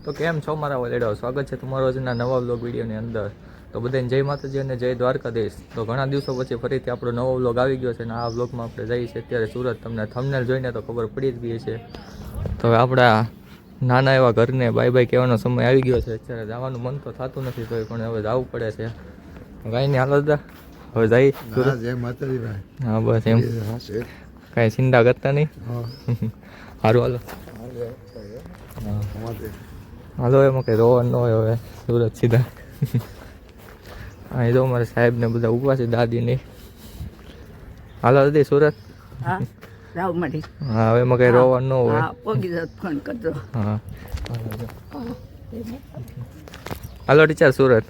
તો કેમ છો મારા વલેડો, સ્વાગત છે તમારો આજના નવા વ્લોગ વિડીયોની અંદર. તો બધાને જય માતાજી અને જય દ્વારકાધીશ. તો ઘણા દિવસો પછી ફરીથી આપણો નવો વ્લોગ આવી ગયો છે અને આ વ્લોગમાં આપણે જઈએ છીએ અત્યારે સુરત. તમને થંબનેલ જોઈને તો ખબર પડી જ ગઈ છે. તો હવે આપણા નાના એવા ઘરને બાય બાય કહેવાનો સમય આવી ગયો છે. અત્યારે જવાનું મન તો થતું નથી તોય પણ હવે જવું પડે છે. કાંઈ નહીં, હાલો દા હવે જઈ સુરત. જય માતાજી ભાઈ. હા બસ એમ, કાંઈ ચિંતા કરતા નહીં. સારું હાલો. હાલો એમાં કંઈ રોવાનું ન હોય હવે સુરત સીધા. હા એ તો અમારે સાહેબ ને બધા ઉભા છે, દાદીની. હાલો દાદી સુરત. હા હવે એમાં કંઈ રોવાનું ન હોય. ફોન કરજો. હા હાલો ટીચર સુરત.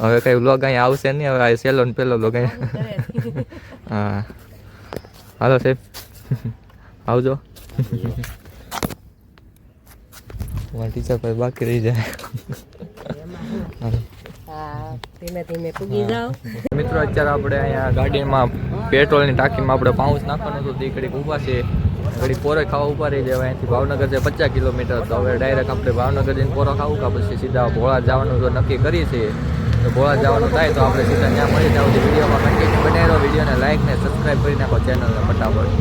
હવે કઈ વ્લોગ અહીંયા આવશે નહીં, હવે આ સેલો ને પેલો વ્લોગ અહીંયા. હા હાલો સાહેબ આવજો. ટીચર પર બાકી રહી જાય. મિત્રો અત્યારે આપણે અહીંયા ગાડીમાં પેટ્રોલની ટાંકીમાં આપણે પાઉચ નાખવાનું હતું. તે ઘડીક ઊભા છે, ઘડી પોરે ખાવા ઊભા રહી જાય. અહીંથી ભાવનગર છે 50 કિલોમીટર. તો હવે ડાયરેક્ટ આપણે ભાવનગર જઈને પોરો ખાવું કે પછી સીધા ભોળા જવાનું જો નક્કી કરીએ છીએ. તો ભોળા જવાનું થાય તો આપણે સીધા ત્યાં મળી જાવ. વિડીયોમાં કન્ટિન્યુ બનાવ્યો. વિડીયોને લાઈક ને સબસ્ક્રાઈબ કરી નાખો ચેનલને ફટાફટ.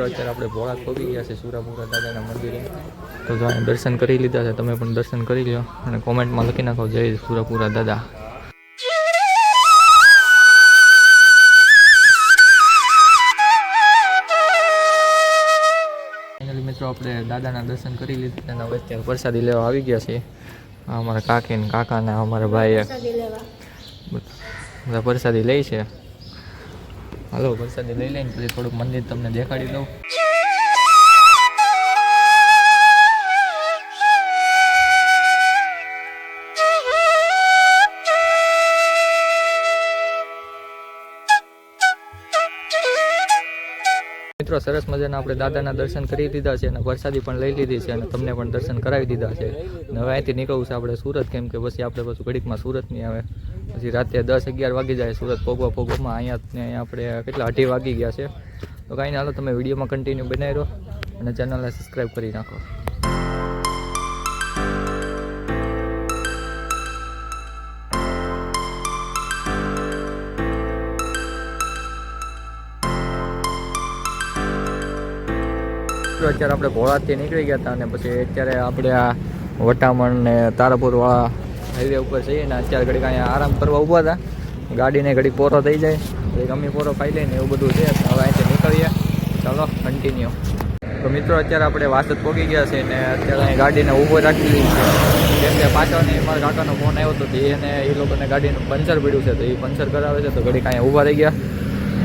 અત્યારે આપણે ભોળા પહોંચી ગયા છે સુરાપુરા દાદાના મંદિરે. તો જો અહીં દર્શન કરી લીધા છે. તમે પણ દર્શન કરી લો અને કોમેન્ટમાં લખી નાખો જય સુરાપુરા દાદા. ફાઇનલી મિત્રો આપણે દાદાના દર્શન કરી લીધા અને હવે અત્યારે પ્રસાદી લેવા આવી ગયા છે. અમારા કાકી ને કાકા ને અમારા ભાઈ બધા પ્રસાદી લે છે. હાલો પ્રસાદી લઈ લઈને પછી થોડુંક મંદિર તમને દેખાડી દઉં. મિત્રો સરસ મજાના આપણે દાદાના દર્શન કરી દીધા છે અને પ્રસાદી પણ લઈ લીધી છે અને તમને પણ દર્શન કરાવી દીધા છે. અને હવે અહીંથી નીકળવું છે આપણે સુરત, કેમ કે પછી આપણે પાછું ઘડીકમાં સુરત નહીં આવે. પછી રાતે 10-11 વાગી જાય સુરત પહોંચવામાં. અહીંયા આપણે કેટલા 2:30 વાગી ગયા છે. તો કાંઈ નહીં, હાલો તમે વિડીયોમાં કન્ટિન્યુ બનાવી રહો અને ચેનલને સબસ્ક્રાઈબ કરી નાખો. અત્યારે આપણે ભોળાથી નીકળી ગયા હતા અને પછી અત્યારે આપણે આ વટામણ ને તારાપુર વાળા હાઈવે ઉપર જઈએ ને અત્યારે ઘડીક અહીંયા આરામ કરવા ઊભા હતા. ગાડીને ઘડીક પોરો થઈ જાય, ઘડીક અમી પોરો ખાઈ લઈને એવું બધું છે. હવે અહીંથી નીકળીએ, ચાલો કન્ટિન્યુ. તો મિત્રો અત્યારે આપણે વાસદ પહોંચી ગયા છે ને અત્યારે અહીં ગાડીને ઊભો રાખી છે, કેમ કે પાછળની મારા કાકાનો ફોન આવ્યો હતો. એને એ લોકોને ગાડીનું પંચર પડ્યું છે તો એ પંચર કરાવે છે. તો ઘડીક અહીંયા ઊભા રહી ગયા.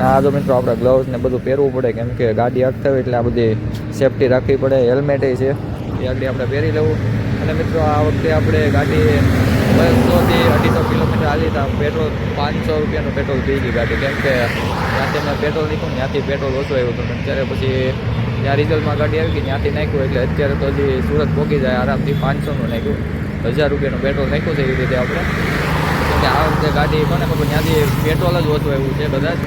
આ તો મિત્રો આપણે ગ્લવ્સ ને બધું પહેરવું પડે, કેમ કે ગાડી અટકાવે હોય એટલે આ બધી સેફટી રાખવી પડે. હેલ્મેટ છે એ આગળ આપણે પહેરી લેવું. અને મિત્રો આ વખતે આપણે ગાડી 200 થી 250 કિલોમીટર હાલી હતા. પેટ્રોલ 500 રૂપિયાનું પેટ્રોલ પી ગઈ ગાડી, કેમ કે ત્યાંથી અમે પેટ્રોલ નીકળ્યું, ત્યાંથી પેટ્રોલ ઓછું આવ્યું હતું. અત્યારે પછી ત્યાં રિઝલ્ટમાં ગાડી આવી ગઈ, ત્યાંથી નાખ્યું એટલે અત્યારે તો હજી સુરત પહોંચી જાય આરામથી. 500નું નાખ્યું, 1000 રૂપિયાનું પેટ્રોલ નાખ્યું છે. એવી રીતે આપણે કે આ વખતે ગાડી કોને ખબર, ત્યાંથી પેટ્રોલ જ ઓછું એવું છે કદાચ.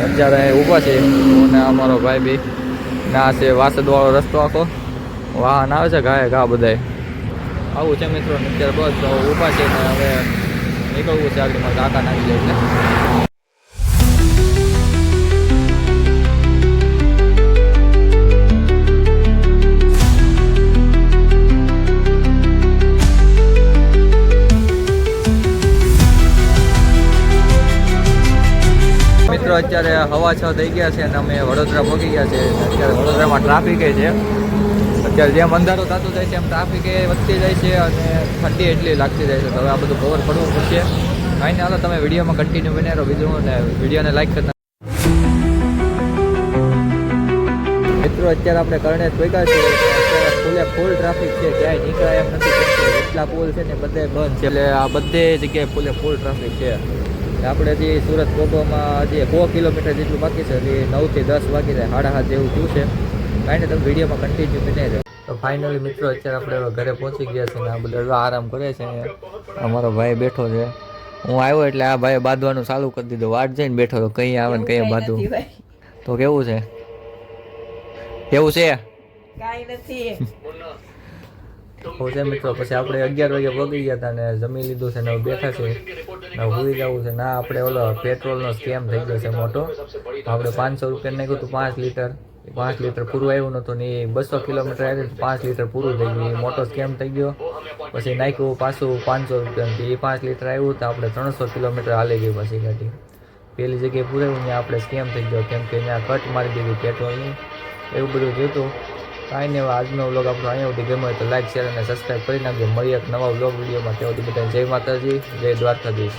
અત્યારે ઊભા છે અને અમારો ભાઈ બી ના છે. વાસદવાળો રસ્તો આખો વાહન આવે છે ઘાએ ઘા બધાય આવું છે મિત્રો. અત્યારે બસ ઊભા છે ને હવે નીકળવું છે આગળ. મારા કાકા નાખી જાય એટલે મિત્રો અત્યારે 6:15 થઈ ગયા છે અને અમે વડોદરા પહોંચી ગયા છે. અત્યારે વડોદરામાં ટ્રાફિક છે. અત્યારે જેમ અંધારો થતો જાય છે એમ ટ્રાફિક વધતી જાય છે અને ઠંડી એટલી લાગતી જાય છે. તો હવે આ બધું કવર કરવું પડશે. કાંઈ નહીં, હાલો તમે વિડીયોમાં કન્ટિન્યુ બનાવી રહો. બીજું ને વિડીયોને લાઈક કરી મિત્રો અત્યારે આપણે કરણે પહોંચ્યા છે. અત્યારે ફૂલે ફૂલ ટ્રાફિક છે, ક્યાંય નીકળાય એમ નથી. એટલા મોટા પુલ છે ને બધે બંધ છે, એટલે આ બધે જગ્યાએ ફૂલ ટ્રાફિક છે. આપણે હજી સુરત પહોંચવામાં હજી 100 કિલોમીટર જેટલું બાકી છે. હજી 9 થી 10 વાગી જાય, 7:30 જેવું થયું છે. કાંઈ નહીં, તમે વિડીયોમાં કન્ટિન્યુ બને રહે. તો ફાઇનલી મિત્રો અત્યારે આપણે ઘરે પહોંચી ગયા છે ને આ બધા આરામ કરે છે. અમારો ભાઈ બેઠો છે. હું આવ્યો એટલે આ ભાઈ બાંધવાનું ચાલુ કરી દીધું. વાટ જઈને બેઠો તો કઈ આવે ને કઈ બાંધવું. તો કેવું છે કાઈ નથી મિત્રો. પછી આપણે 11 વાગે પગી ગયા હતા ને જમી લીધું છે ને હવે બેઠા છે. ભૂલી જવું છે ના, આપણે ઓલો પેટ્રોલનો સ્કેમ થઈ ગયો છે મોટો. આપણે 500 રૂપિયા નાખ્યું હતું 5 લીટર પૂરું આવ્યું નહોતું ને 200 કિલોમીટર આવ્યું તો 5 લીટર પૂરું થઈ ગયું. એ મોટો સ્કેમ થઈ ગયો. પછી નાખ્યું પાછું 500 રૂપિયા, એ 5 લીટર આવ્યું તો આપણે 300 કિલોમીટર હાલી ગઈ પછી ગાડી. પેલી જગ્યાએ પૂરાયું ત્યાં આપણે સ્કેમ થઈ ગયો, કેમ કે ત્યાં કટ મારી દીધી પેટ્રોલની. એવું બધું જોઈતું. કાંઈ નહીં, આજનો વ્લોગ આપણો અહીંયા સુધી ગમ્યો હોય તો લાઈક, શેર અને સબસ્ક્રાઈબ કરી નાખજો. મળીએ એક નવા વ્લોગ વિડીયોમાં. ત્યાં સુધી બધાને જય માતાજી, જય દ્વારકાધીશ.